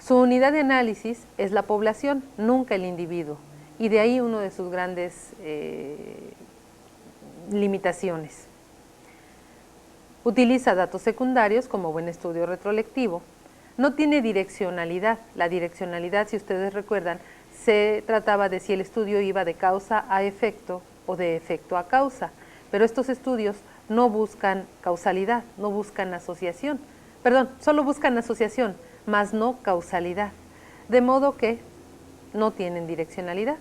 Su unidad de análisis es la población, nunca el individuo, y de ahí uno de sus grandes limitaciones. Utiliza datos secundarios como buen estudio retrolectivo. No tiene direccionalidad. La direccionalidad, si ustedes recuerdan, se trataba de si el estudio iba de causa a efecto o de efecto a causa, pero estos estudios no buscan causalidad, no buscan asociación, perdón, solo buscan asociación, más no causalidad, de modo que no tienen direccionalidad.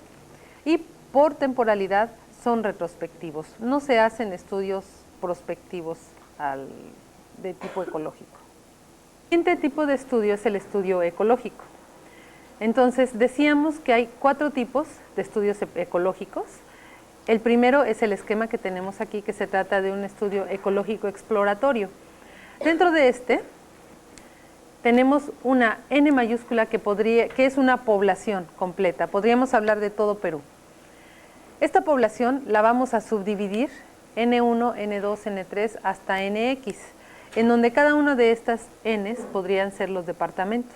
Y por temporalidad son retrospectivos, no se hacen estudios prospectivos de tipo ecológico. El siguiente tipo de estudio es el estudio ecológico. Entonces, decíamos que hay 4 tipos de estudios ecológicos. El primero es el esquema que tenemos aquí, que se trata de un estudio ecológico exploratorio. Dentro de este, tenemos una N mayúscula que es una población completa. Podríamos hablar de todo Perú. Esta población la vamos a subdividir N1, N2, N3 hasta NX, en donde cada una de estas Ns podrían ser los departamentos.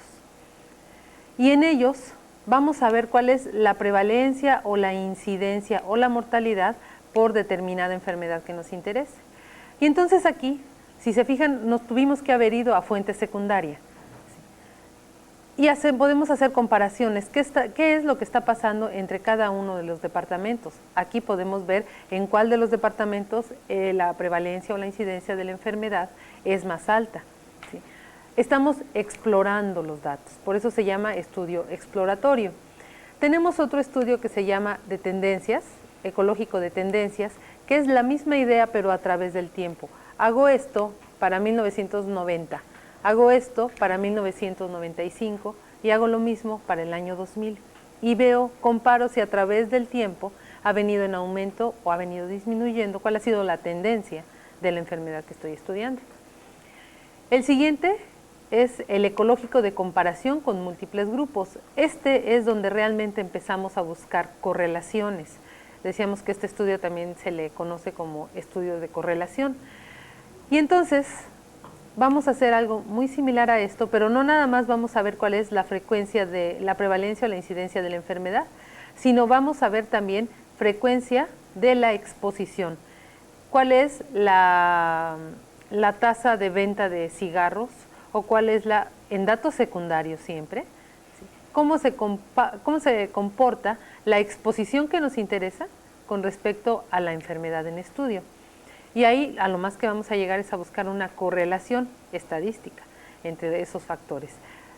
Y en ellos vamos a ver cuál es la prevalencia o la incidencia o la mortalidad por determinada enfermedad que nos interese. Y entonces aquí, si se fijan, nos tuvimos que haber ido a fuente secundaria. Y podemos hacer comparaciones. ¿Qué es lo que está pasando entre cada uno de los departamentos? Aquí podemos ver en cuál de los departamentos la prevalencia o la incidencia de la enfermedad es más alta. ¿Sí? Estamos explorando los datos, por eso se llama estudio exploratorio. Tenemos otro estudio que se llama de tendencias, ecológico de tendencias, que es la misma idea pero a través del tiempo. Hago esto para 1990. Hago esto para 1995 y hago lo mismo para el año 2000 y comparo si a través del tiempo ha venido en aumento o ha venido disminuyendo, cuál ha sido la tendencia de la enfermedad que estoy estudiando. El siguiente es el ecológico de comparación con múltiples grupos. Este es donde realmente empezamos a buscar correlaciones. Decíamos que este estudio también se le conoce como estudio de correlación. Y entonces vamos a hacer algo muy similar a esto, pero no nada más vamos a ver cuál es la frecuencia de la prevalencia o la incidencia de la enfermedad, sino vamos a ver también frecuencia de la exposición. ¿Cuál es la tasa de venta de cigarros o cuál es en datos secundarios siempre? ¿Sí? ¿Cómo se comporta la exposición que nos interesa con respecto a la enfermedad en estudio? Y ahí a lo más que vamos a llegar es a buscar una correlación estadística entre esos factores.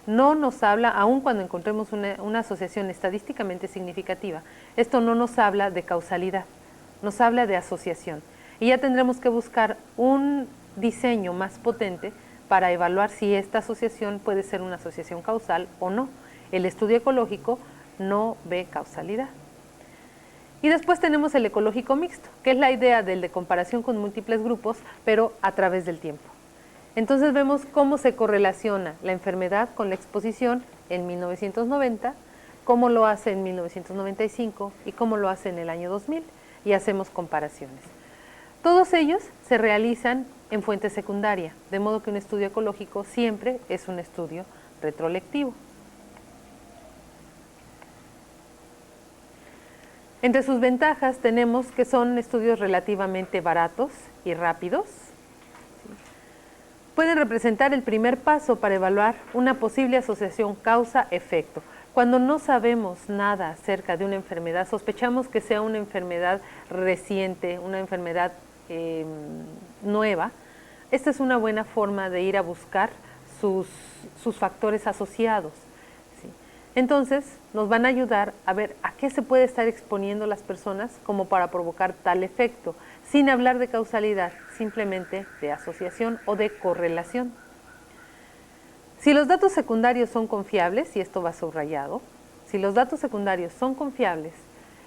No nos habla, aun cuando encontremos una asociación estadísticamente significativa, esto no nos habla de causalidad, nos habla de asociación. Y ya tendremos que buscar un diseño más potente para evaluar si esta asociación puede ser una asociación causal o no. El estudio ecológico no ve causalidad. Y después tenemos el ecológico mixto, que es la idea del de comparación con múltiples grupos, pero a través del tiempo. Entonces vemos cómo se correlaciona la enfermedad con la exposición en 1990, cómo lo hace en 1995 y cómo lo hace en el año 2000, y hacemos comparaciones. Todos ellos se realizan en fuente secundaria, de modo que un estudio ecológico siempre es un estudio retrolectivo. Entre sus ventajas tenemos que son estudios relativamente baratos y rápidos. Pueden representar el primer paso para evaluar una posible asociación causa-efecto. Cuando no sabemos nada acerca de una enfermedad, sospechamos que sea una enfermedad reciente, una enfermedad nueva, esta es una buena forma de ir a buscar sus factores asociados. Entonces, nos van a ayudar a ver a qué se puede estar exponiendo las personas como para provocar tal efecto, sin hablar de causalidad, simplemente de asociación o de correlación. Si los datos secundarios son confiables, y esto va subrayado, si los datos secundarios son confiables,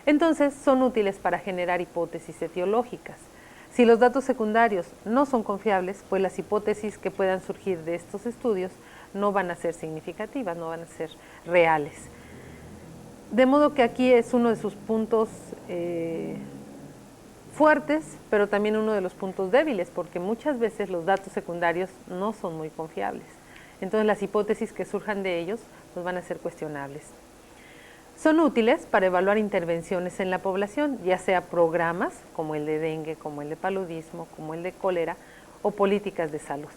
entonces son útiles para generar hipótesis etiológicas. Si los datos secundarios no son confiables, pues las hipótesis que puedan surgir de estos estudios no van a ser significativas, no van a ser reales. De modo que aquí es uno de sus puntos fuertes, pero también uno de los puntos débiles, porque muchas veces los datos secundarios no son muy confiables. Entonces las hipótesis que surjan de ellos pues van a ser cuestionables. Son útiles para evaluar intervenciones en la población, ya sea programas como el de dengue, como el de paludismo, como el de cólera o políticas de salud.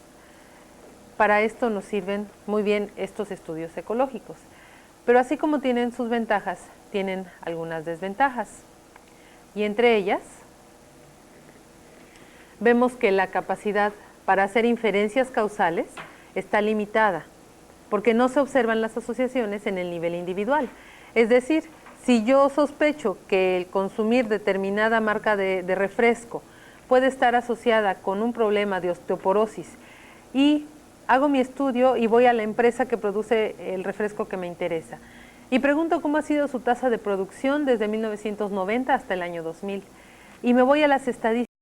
Para esto nos sirven muy bien estos estudios ecológicos, pero así como tienen sus ventajas, tienen algunas desventajas. Y entre ellas, vemos que la capacidad para hacer inferencias causales está limitada, porque no se observan las asociaciones en el nivel individual. Es decir, si yo sospecho que el consumir determinada marca de refresco puede estar asociada con un problema de osteoporosis y hago mi estudio y voy a la empresa que produce el refresco que me interesa y pregunto cómo ha sido su tasa de producción desde 1990 hasta el año 2000 y me voy a las estadísticas